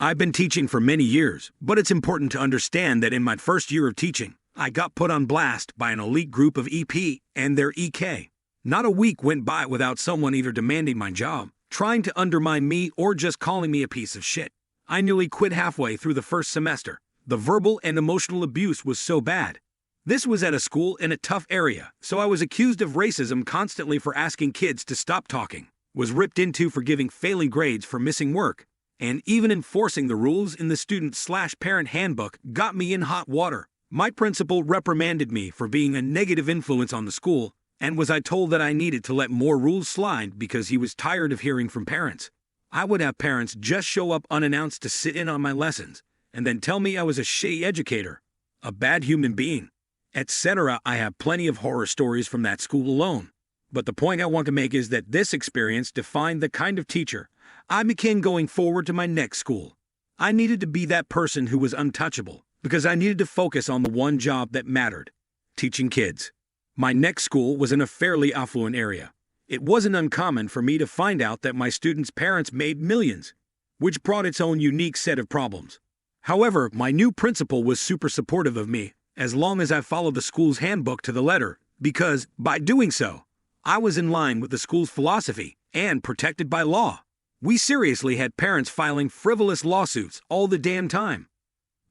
I've been teaching for many years, but it's important to understand that in my first year of teaching, I got put on blast by an elite group of EP and their EK. Not a week went by without someone either demanding my job, trying to undermine me, or just calling me a piece of shit. I nearly quit halfway through the first semester. The verbal and emotional abuse was so bad. This was at a school in a tough area, so I was accused of racism constantly for asking kids to stop talking, was ripped into for giving failing grades for missing work, and even enforcing the rules in the student/parent handbook got me in hot water. My principal reprimanded me for being a negative influence on the school, and I told that I needed to let more rules slide because he was tired of hearing from parents. I would have parents just show up unannounced to sit in on my lessons, and then tell me I was a shitty educator, a bad human being, etc. I have plenty of horror stories from that school alone. But the point I want to make is that this experience defined the kind of teacher I became going forward to my next school. I needed to be that person who was untouchable, because I needed to focus on the one job that mattered: teaching kids. My next school was in a fairly affluent area. It wasn't uncommon for me to find out that my students' parents made millions, which brought its own unique set of problems. However, my new principal was super supportive of me, as long as I followed the school's handbook to the letter, because, by doing so, I was in line with the school's philosophy and protected by law. We seriously had parents filing frivolous lawsuits all the damn time.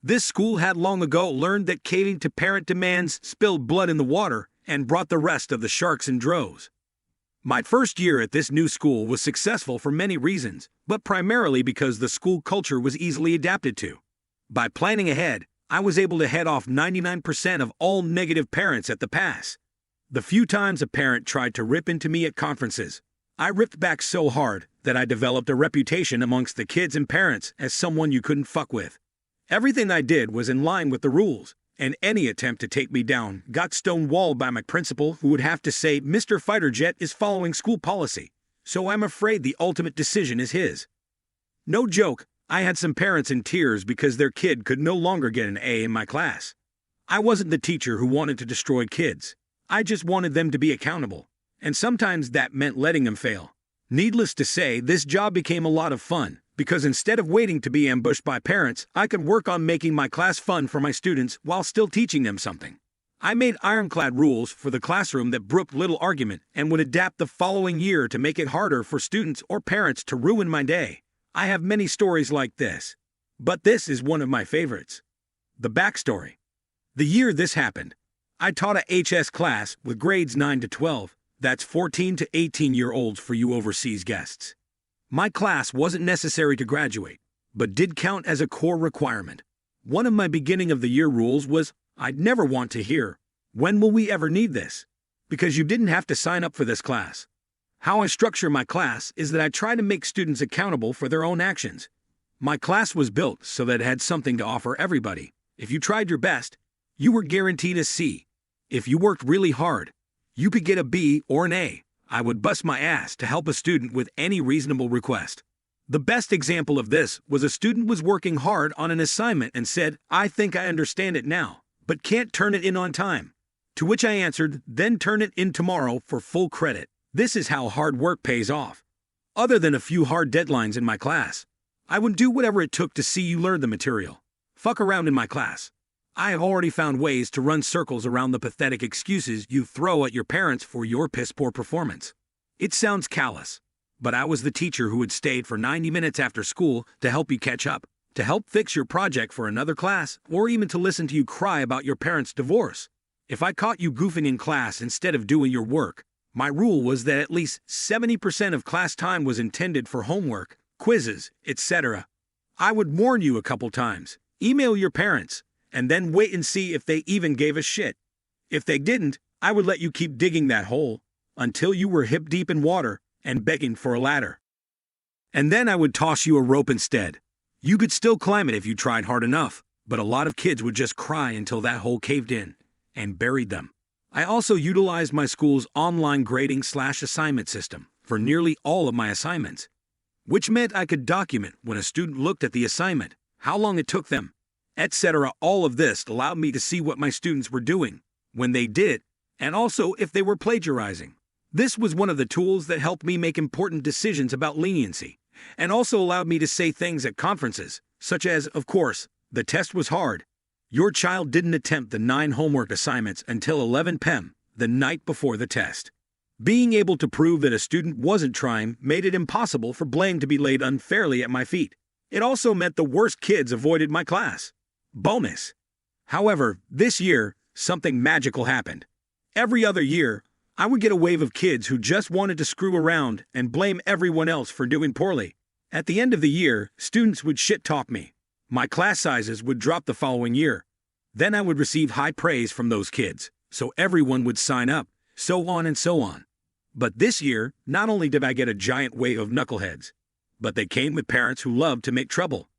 This school had long ago learned that caving to parent demands spilled blood in the water and brought the rest of the sharks in droves. My first year at this new school was successful for many reasons, but primarily because the school culture was easily adapted to. By planning ahead, I was able to head off 99% of all negative parents at the pass. The few times a parent tried to rip into me at conferences, I ripped back so hard that I developed a reputation amongst the kids and parents as someone you couldn't fuck with. Everything I did was in line with the rules, and any attempt to take me down got stonewalled by my principal, who would have to say Mr. Fighterjet is following school policy, so I'm afraid the ultimate decision is his. No joke, I had some parents in tears because their kid could no longer get an A in my class. I wasn't the teacher who wanted to destroy kids. I just wanted them to be accountable, and sometimes that meant letting them fail. Needless to say, this job became a lot of fun, because instead of waiting to be ambushed by parents, I could work on making my class fun for my students while still teaching them something. I made ironclad rules for the classroom that brooked little argument and would adapt the following year to make it harder for students or parents to ruin my day. I have many stories like this, but this is one of my favorites. The backstory. The year this happened, I taught a HS class with grades 9 to 12, that's 14 to 18-year-olds for you overseas guests. My class wasn't necessary to graduate, but did count as a core requirement. One of my beginning of the year rules was, I'd never want to hear, "When will we ever need this?" because you didn't have to sign up for this class. How I structure my class is that I try to make students accountable for their own actions. My class was built so that it had something to offer everybody. If you tried your best, you were guaranteed a C. If you worked really hard, you could get a B or an A. I would bust my ass to help a student with any reasonable request. The best example of this was a student was working hard on an assignment and said, "I think I understand it now, but can't turn it in on time." To which I answered, "Then turn it in tomorrow for full credit." This is how hard work pays off. Other than a few hard deadlines in my class, I would do whatever it took to see you learn the material. Fuck around in my class. I have already found ways to run circles around the pathetic excuses you throw at your parents for your piss-poor performance. It sounds callous, but I was the teacher who had stayed for 90 minutes after school to help you catch up, to help fix your project for another class, or even to listen to you cry about your parents' divorce. If I caught you goofing in class instead of doing your work, my rule was that at least 70% of class time was intended for homework, quizzes, etc. I would warn you a couple times, email your parents, and then wait and see if they even gave a shit. If they didn't, I would let you keep digging that hole until you were hip deep in water and begging for a ladder. And then I would toss you a rope instead. You could still climb it if you tried hard enough, but a lot of kids would just cry until that hole caved in and buried them. I also utilized my school's online grading/assignment system for nearly all of my assignments, which meant I could document when a student looked at the assignment, how long it took them, etc. All of this allowed me to see what my students were doing, when they did it, and also if they were plagiarizing. This was one of the tools that helped me make important decisions about leniency, and also allowed me to say things at conferences, such as, of course, the test was hard. Your child didn't attempt the 9 homework assignments until 11 p.m., the night before the test. Being able to prove that a student wasn't trying made it impossible for blame to be laid unfairly at my feet. It also meant the worst kids avoided my class. Bonus. However, this year, something magical happened. Every other year, I would get a wave of kids who just wanted to screw around and blame everyone else for doing poorly. At the end of the year, students would shit-talk me. My class sizes would drop the following year. Then I would receive high praise from those kids, so everyone would sign up, so on and so on. But this year, not only did I get a giant wave of knuckleheads, but they came with parents who loved to make trouble.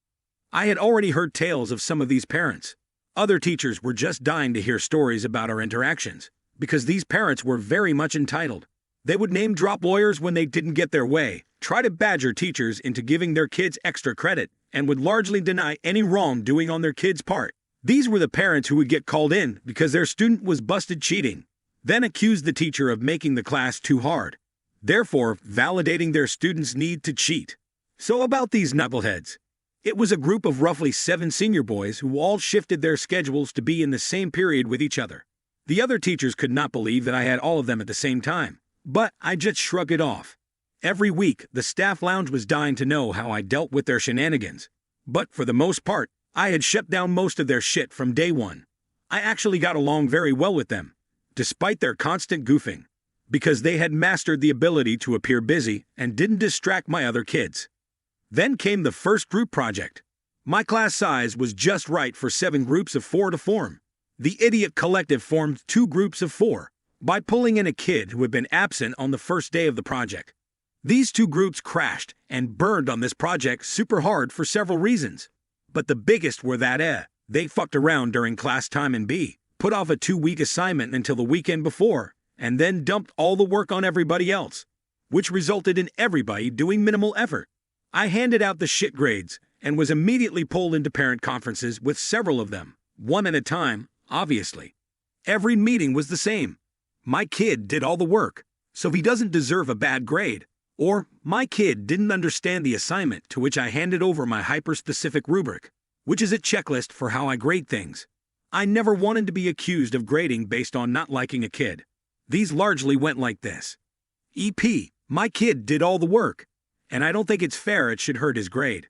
I had already heard tales of some of these parents. Other teachers were just dying to hear stories about our interactions, because these parents were very much entitled. They would name-drop lawyers when they didn't get their way, try to badger teachers into giving their kids extra credit, and would largely deny any wrongdoing on their kids' part. These were the parents who would get called in because their student was busted cheating, then accused the teacher of making the class too hard, therefore validating their student's need to cheat. So about these knuckleheads. It was a group of roughly 7 senior boys who all shifted their schedules to be in the same period with each other. The other teachers could not believe that I had all of them at the same time, but I just shrugged it off. Every week, the staff lounge was dying to know how I dealt with their shenanigans. But for the most part, I had shut down most of their shit from day one. I actually got along very well with them, despite their constant goofing, because they had mastered the ability to appear busy and didn't distract my other kids. Then came the first group project. My class size was just right for 7 groups of 4 to form. The idiot collective formed 2 groups of 4 by pulling in a kid who had been absent on the first day of the project. These 2 groups crashed and burned on this project super hard for several reasons. But the biggest were that they fucked around during class time and put off a 2-week assignment until the weekend before, and then dumped all the work on everybody else, which resulted in everybody doing minimal effort. I handed out the shit grades and was immediately pulled into parent conferences with several of them, one at a time, obviously. Every meeting was the same. My kid did all the work, so he doesn't deserve a bad grade. Or, my kid didn't understand the assignment, to which I handed over my hyper-specific rubric, which is a checklist for how I grade things. I never wanted to be accused of grading based on not liking a kid. These largely went like this. EP, my kid did all the work, and I don't think it's fair it should hurt his grade.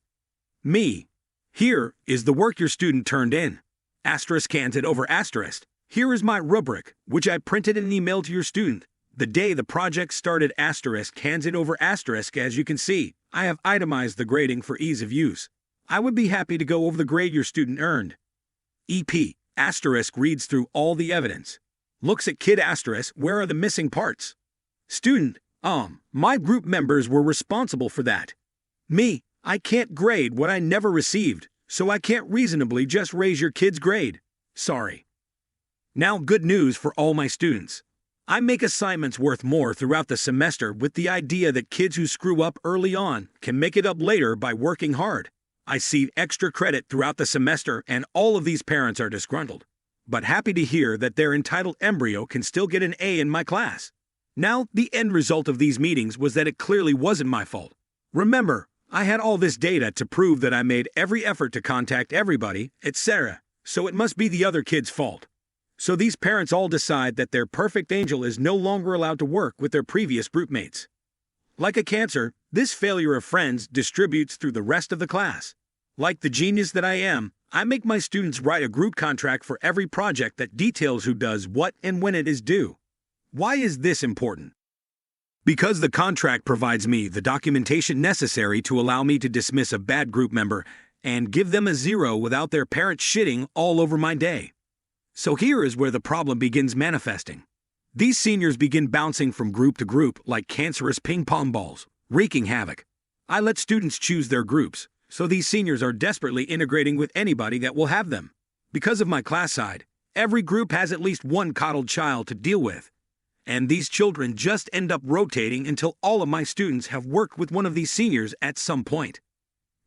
Me, here is the work your student turned in. Asterisk canted over asterisk. Here is my rubric, which I printed and emailed to your student. The day the project started, asterisk hands it over asterisk. As you can see, I have itemized the grading for ease of use. I would be happy to go over the grade your student earned. EP, asterisk reads through all the evidence. Looks at kid asterisk, where are the missing parts? Student, my group members were responsible for that. Me, I can't grade what I never received, so I can't reasonably just raise your kid's grade. Sorry. Now good news for all my students. I make assignments worth more throughout the semester with the idea that kids who screw up early on can make it up later by working hard. I see extra credit throughout the semester, and all of these parents are disgruntled, but happy to hear that their entitled embryo can still get an A in my class. Now, the end result of these meetings was that it clearly wasn't my fault. Remember, I had all this data to prove that I made every effort to contact everybody, etc., so it must be the other kid's fault. So these parents all decide that their perfect angel is no longer allowed to work with their previous group mates. Like a cancer, this failure of friends distributes through the rest of the class. Like the genius that I am, I make my students write a group contract for every project that details who does what and when it is due. Why is this important? Because the contract provides me the documentation necessary to allow me to dismiss a bad group member and give them a 0 without their parents shitting all over my day. So here is where the problem begins manifesting. These seniors begin bouncing from group to group like cancerous ping-pong balls, wreaking havoc. I let students choose their groups, so these seniors are desperately integrating with anybody that will have them. Because of my class side, every group has at least one coddled child to deal with. And these children just end up rotating until all of my students have worked with one of these seniors at some point.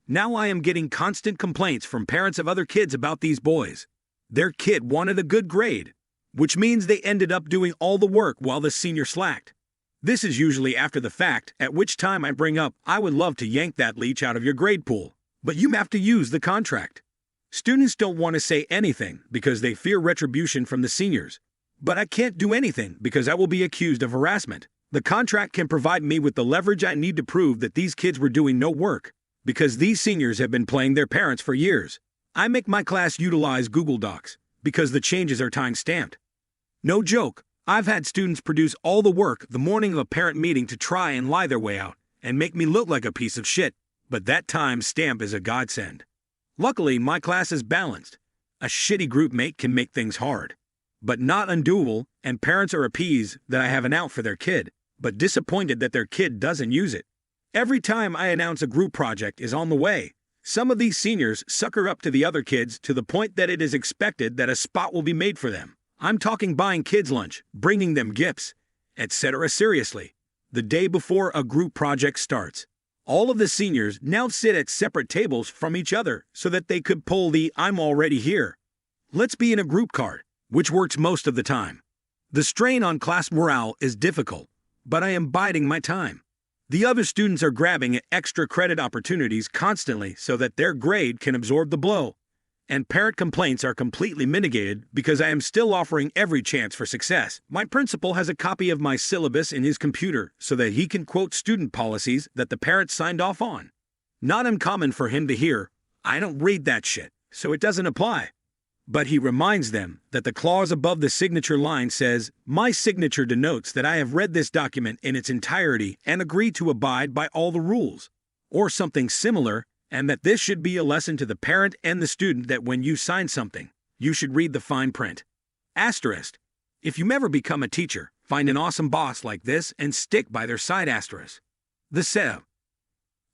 Now I am getting constant complaints from parents of other kids about these boys. Their kid wanted a good grade, which means they ended up doing all the work while the senior slacked. This is usually after the fact, at which time I bring up, I would love to yank that leech out of your grade pool, but you have to use the contract. Students don't want to say anything because they fear retribution from the seniors. But I can't do anything because I will be accused of harassment. The contract can provide me with the leverage I need to prove that these kids were doing no work, because these seniors have been playing their parents for years. I make my class utilize Google Docs because the changes are time-stamped. No joke, I've had students produce all the work the morning of a parent meeting to try and lie their way out and make me look like a piece of shit, but that time stamp is a godsend. Luckily, my class is balanced. A shitty group mate can make things hard, but not undoable, and parents are appeased that I have an out for their kid, but disappointed that their kid doesn't use it. Every time I announce a group project is on the way, some of these seniors sucker up to the other kids to the point that it is expected that a spot will be made for them. I'm talking buying kids lunch, bringing them gifts, etc. Seriously, the day before a group project starts, all of the seniors now sit at separate tables from each other so that they could pull the "I'm already here. Let's be in a group" card, which works most of the time. The strain on class morale is difficult, but I am biding my time. The other students are grabbing at extra credit opportunities constantly so that their grade can absorb the blow. And parent complaints are completely mitigated because I am still offering every chance for success. My principal has a copy of my syllabus in his computer so that he can quote student policies that the parents signed off on. Not uncommon for him to hear, "I don't read that shit, so it doesn't apply." But he reminds them that the clause above the signature line says, "My signature denotes that I have read this document in its entirety and agree to abide by all the rules," or something similar, and that this should be a lesson to the parent and the student that when you sign something, you should read the fine print. Asterisk. If you ever become a teacher, find an awesome boss like this and stick by their side. Asterisk. The setup.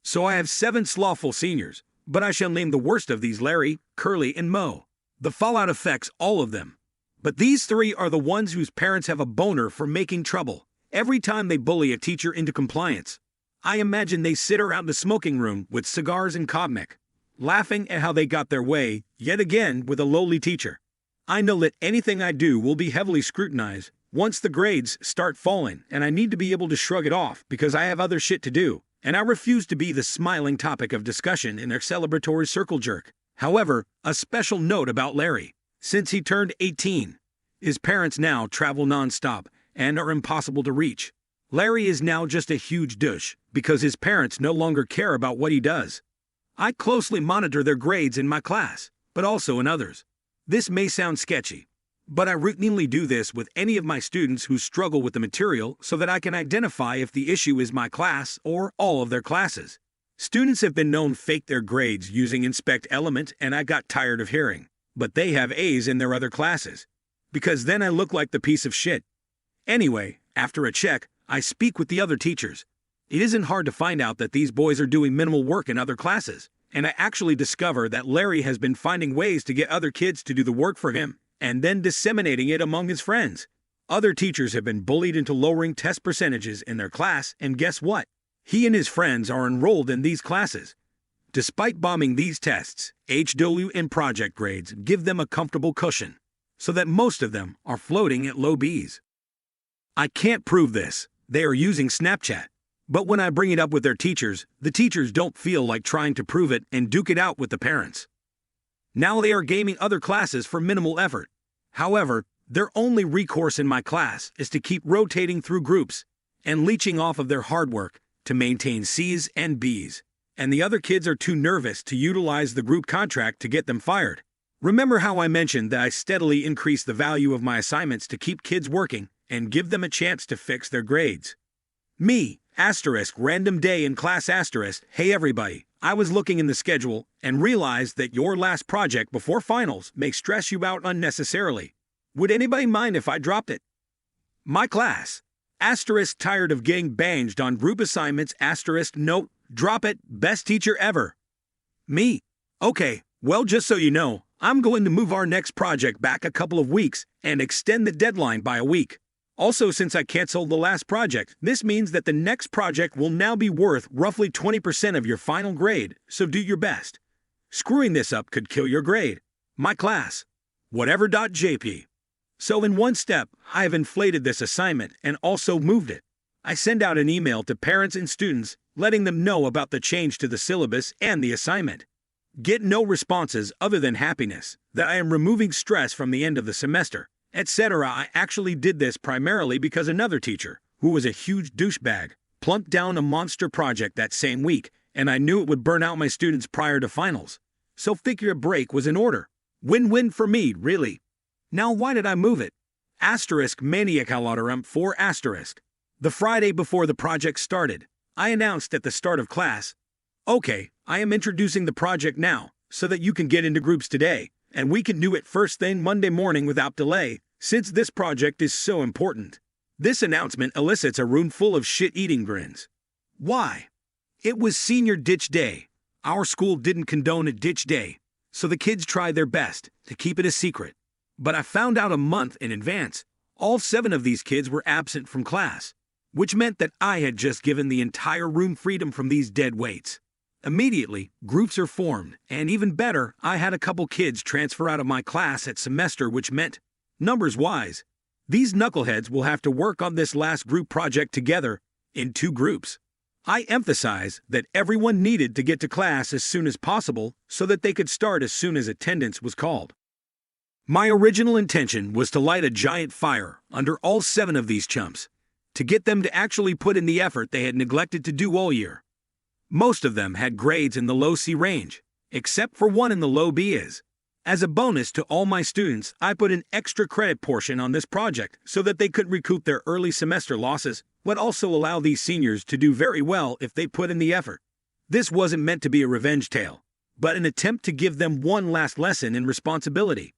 So I have 7 slothful seniors, but I shall name the worst of these Larry, Curly, and Mo. The fallout affects all of them. But these 3 are the ones whose parents have a boner for making trouble every time they bully a teacher into compliance. I imagine they sit around the smoking room with cigars and cognac, laughing at how they got their way, yet again with a lowly teacher. I know that anything I do will be heavily scrutinized once the grades start falling, and I need to be able to shrug it off because I have other shit to do, and I refuse to be the smiling topic of discussion in their celebratory circle jerk. However, a special note about Larry. Since he turned 18, his parents now travel non-stop and are impossible to reach. Larry is now just a huge douche because his parents no longer care about what he does. I closely monitor their grades in my class, but also in others. This may sound sketchy, but I routinely do this with any of my students who struggle with the material so that I can identify if the issue is my class or all of their classes. Students have been known fake their grades using Inspect Element, and I got tired of hearing, but they have A's in their other classes, because then I look like the piece of shit. Anyway, after a check, I speak with the other teachers. It isn't hard to find out that these boys are doing minimal work in other classes, and I actually discover that Larry has been finding ways to get other kids to do the work for him, and then disseminating it among his friends. Other teachers have been bullied into lowering test percentages in their class, and guess what? He and his friends are enrolled in these classes. Despite bombing these tests, HW and project grades give them a comfortable cushion, so that most of them are floating at low B's. I can't prove this. They are using Snapchat. But when I bring it up with their teachers, the teachers don't feel like trying to prove it and duke it out with the parents. Now they are gaming other classes for minimal effort. However, their only recourse in my class is to keep rotating through groups and leeching off of their hard work to maintain C's and B's. And the other kids are too nervous to utilize the group contract to get them fired. Remember how I mentioned that I steadily increase the value of my assignments to keep kids working and give them a chance to fix their grades? Me, asterisk, random day in class, asterisk, hey everybody, I was looking in the schedule and realized that your last project before finals may stress you out unnecessarily. Would anybody mind if I dropped it? My class, asterisk, tired of getting banged on group assignments, asterisk, note, drop it, best teacher ever. Me, okay, well, just so you know, I'm going to move our next project back a couple of weeks and extend the deadline by a week. Also, since I canceled the last project, this means that the next project will now be worth roughly 20% of your final grade, so do your best. Screwing this up could kill your grade. My class, whatever.jp. So in one step, I have inflated this assignment and also moved it. I send out an email to parents and students letting them know about the change to the syllabus and the assignment. Get no responses other than happiness, that I am removing stress from the end of the semester, etc. I actually did this primarily because another teacher, who was a huge douchebag, plunked down a monster project that same week, and I knew it would burn out my students prior to finals. So figure a break was in order. Win-win for me, really. Now why did I move it? Asterisk maniacalotorum 4 asterisk. The Friday before the project started, I announced at the start of class, "Okay, I am introducing the project now, so that you can get into groups today, and we can do it first thing Monday morning without delay, since this project is so important." This announcement elicits a room full of shit-eating grins. Why? It was senior ditch day. Our school didn't condone a ditch day, so the kids tried their best to keep it a secret. But I found out a month in advance. All 7 of these kids were absent from class, which meant that I had just given the entire room freedom from these dead weights. Immediately, groups are formed, and even better, I had a couple kids transfer out of my class at semester, which meant, numbers-wise, these knuckleheads will have to work on this last group project together in 2 groups. I emphasize that everyone needed to get to class as soon as possible so that they could start as soon as attendance was called. My original intention was to light a giant fire under all 7 of these chumps, to get them to actually put in the effort they had neglected to do all year. Most of them had grades in the low C range, except for one in the low B is. As a bonus to all my students, I put an extra credit portion on this project so that they could recoup their early semester losses, but also allow these seniors to do very well if they put in the effort. This wasn't meant to be a revenge tale, but an attempt to give them one last lesson in responsibility.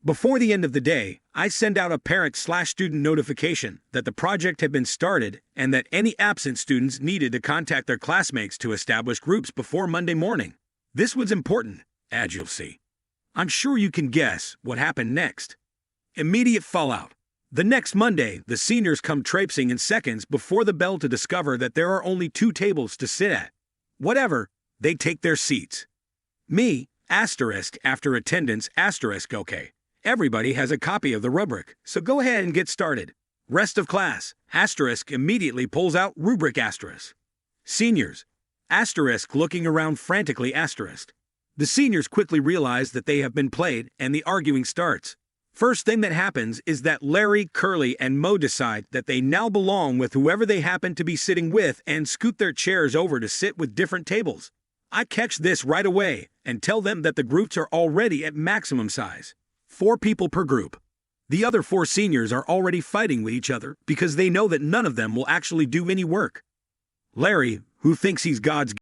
Before the end of the day, I send out a parent/student notification that the project had been started and that any absent students needed to contact their classmates to establish groups before Monday morning. This was important, as you'll see. I'm sure you can guess what happened next. Immediate fallout. The next Monday, the seniors come traipsing in seconds before the bell to discover that there are only 2 tables to sit at. Whatever, they take their seats. Me, asterisk after attendance, asterisk okay. Everybody has a copy of the rubric, so go ahead and get started. Rest of class, asterisk immediately pulls out rubric asterisk. Seniors, asterisk looking around frantically, asterisk. The seniors quickly realize that they have been played, and the arguing starts. First thing that happens is that Larry, Curly, and Mo decide that they now belong with whoever they happen to be sitting with and scoot their chairs over to sit with different tables. I catch this right away and tell them that the groups are already at maximum size. 4 people per group. The other 4 seniors are already fighting with each other because they know that none of them will actually do any work. Larry, who thinks he's God's